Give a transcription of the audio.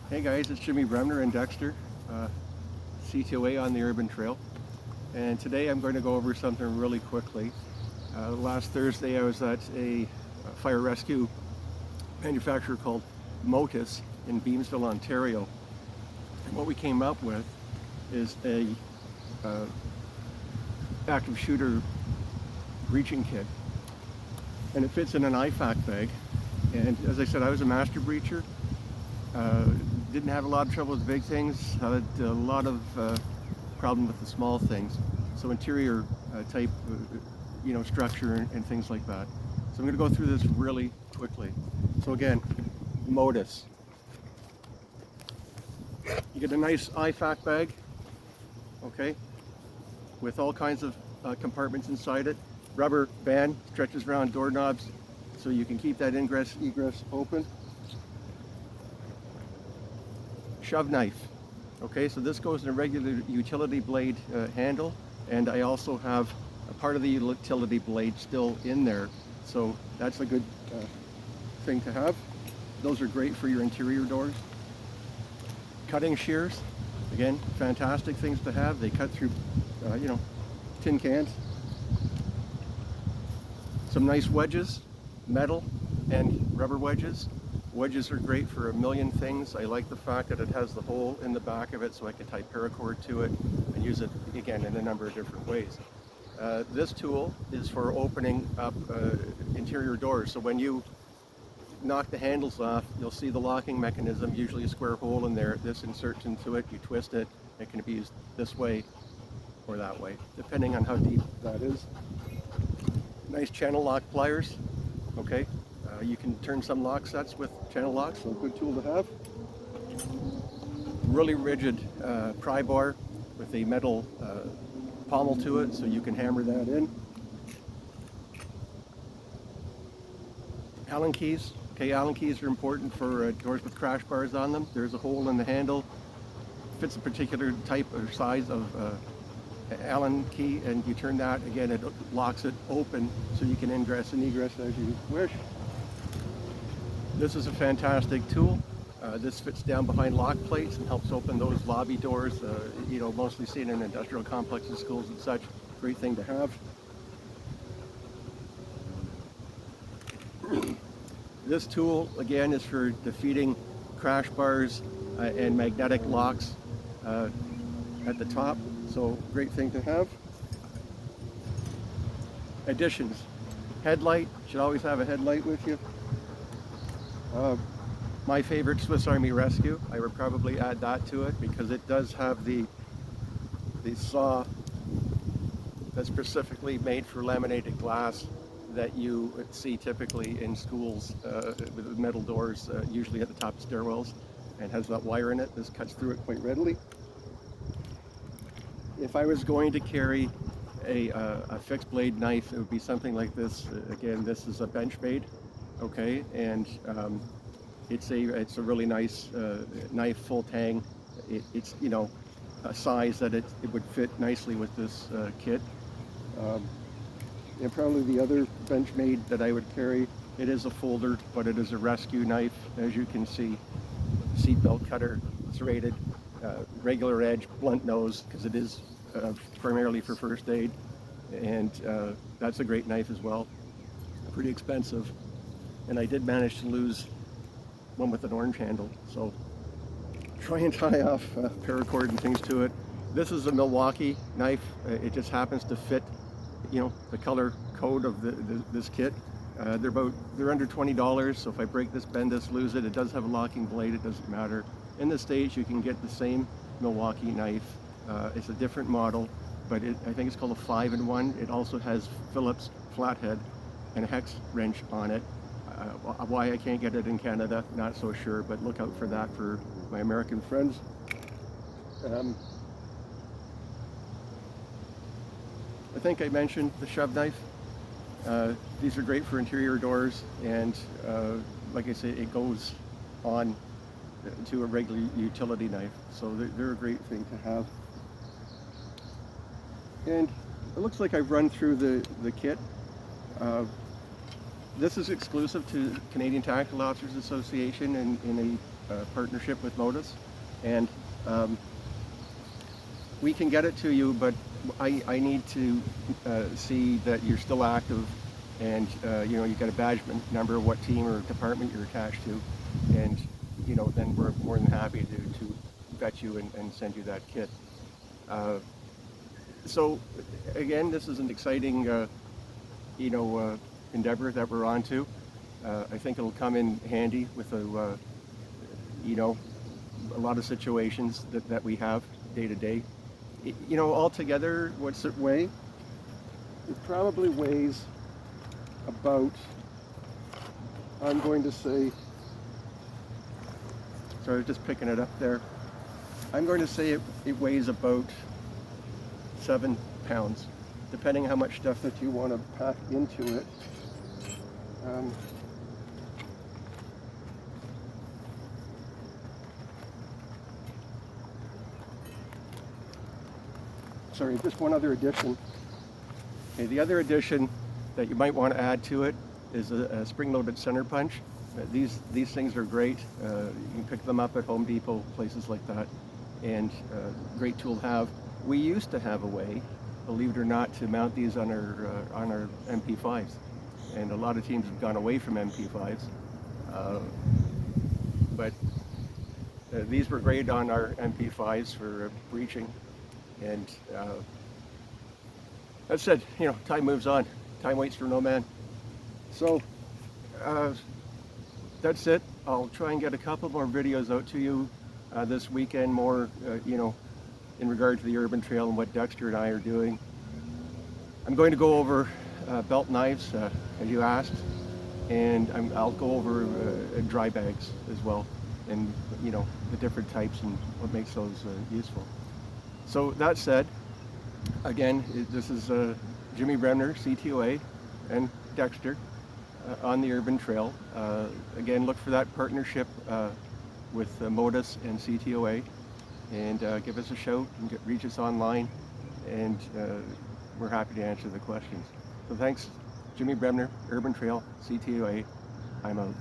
Hey guys, it's Jimmy Bremner and Dexter, CTOA on the Urban Trail. And today I'm going to go over something really quickly. Last Thursday I was at a fire rescue manufacturer called MOTIS in Beamsville, Ontario. And what we came up with is a active shooter breaching kit. And it fits in an IFAK bag. And as I said, I was a master breacher. Didn't have a lot of trouble with big things, had a lot of problem with the small things. So interior type, structure and things like that. So I'm going to go through this really quickly. So again, MOTIS. You get a nice IFAK bag, okay, with all kinds of compartments inside it. Rubber band stretches around doorknobs so you can keep that ingress egress open. Shove knife. Okay, so this goes in a regular utility blade handle, and I also have a part of the utility blade still in there, so that's a good thing to have. Those are great for your interior doors. Cutting shears, again, fantastic things to have. They cut through, tin cans. Some nice wedges, metal and rubber wedges. Wedges are great for a million things. I like the fact that it has the hole in the back of it so I can tie paracord to it and use it, again, in a number of different ways. This tool is for opening up interior doors. So when you knock the handles off, you'll see the locking mechanism, usually a square hole in there. This inserts into it, you twist it, it can be used this way or that way, depending on how deep that is. Nice channel lock pliers, okay? You can turn some lock sets with channel locks, so a good tool to have. Really rigid pry bar with a metal pommel to it, so you can hammer that in. Allen keys. Okay, Allen keys are important for doors with crash bars on them. There's a hole in the handle, fits a particular type or size of Allen key, and you turn that, again, it locks it open so you can ingress and egress as you wish. This is a fantastic tool. This fits down behind lock plates and helps open those lobby doors, mostly seen in industrial complexes, schools and such. Great thing to have. This tool, again, is for defeating crash bars and magnetic locks at the top, so great thing to have. Additions. Headlight, should always have a headlight with you. My favorite, Swiss Army Rescue. I would probably add that to it because it does have the saw that's specifically made for laminated glass that you see typically in schools with metal doors, usually at the top of stairwells, and has that wire in it. This cuts through it quite readily. If I was going to carry a fixed blade knife, it would be something like this. Again, this is a Benchmade, okay, and it's a really nice knife, full tang. It's a size that it would fit nicely with this kit. And probably the other Benchmade that I would carry, it is a folder, but it is a rescue knife, as you can see. Seatbelt cutter, serrated, regular edge, blunt nose, because it is primarily for first aid, and that's a great knife as well. Pretty expensive, and I did manage to lose one with an orange handle, so try and tie off paracord and things to it. This is a Milwaukee knife. It just happens to fit, the color code of this kit. They're under $20, so if I break this, bend this, lose it, it does have a locking blade, it doesn't matter. In the States, you can get the same Milwaukee knife. It's a different model, but I think it's called a 5-in-1. It also has Phillips flathead and a hex wrench on it. Why I can't get it in Canada, not so sure, but look out for that for my American friends. I think I mentioned the shove knife. These are great for interior doors, and like I say, it goes on to a regular utility knife, so they're a great thing to have. And it looks like I've run through the kit. This is exclusive to Canadian Tactical Officers Association and in a partnership with MOTIS. And we can get it to you, but I need to see that you're still active and you know, you got a badge number of what team or department you're attached to. And you know, then we're more than happy to vet you and send you that kit. So again, this is an exciting you know, endeavor that we're on to. I think it'll come in handy with a, you know, a lot of situations that we have day to day. You know, altogether, what's it weigh? It probably weighs about, I'm going to say, sorry, just picking it up there. I'm going to say it weighs about 7 pounds, depending how much stuff that you want to pack into it. Sorry, just one other addition. Okay, the other addition that you might want to add to it is a spring-loaded center punch. These things are great. You can pick them up at Home Depot, places like that, and great tool to have. We used to have a way, believe it or not, to mount these on our MP5s, and a lot of teams have gone away from MP5s. But these were great on our MP5s for breaching. And that said, you know, time moves on. Time waits for no man. So that's it. I'll try and get a couple more videos out to you this weekend, more, you know, in regard to the urban trail and what Dexter and I are doing. I'm going to go over belt knives, as you asked, and I'll go over dry bags as well, and, you know, the different types and what makes those useful. So that said, again, this is Jimmy Bremner, CTOA, and Dexter on the urban trail. Again, look for that partnership with MOTIS and CTOA, and give us a shout and reach us online, and we're happy to answer the questions. So thanks, Jimmy Bremner, Urban Trail, CTOA. I'm out.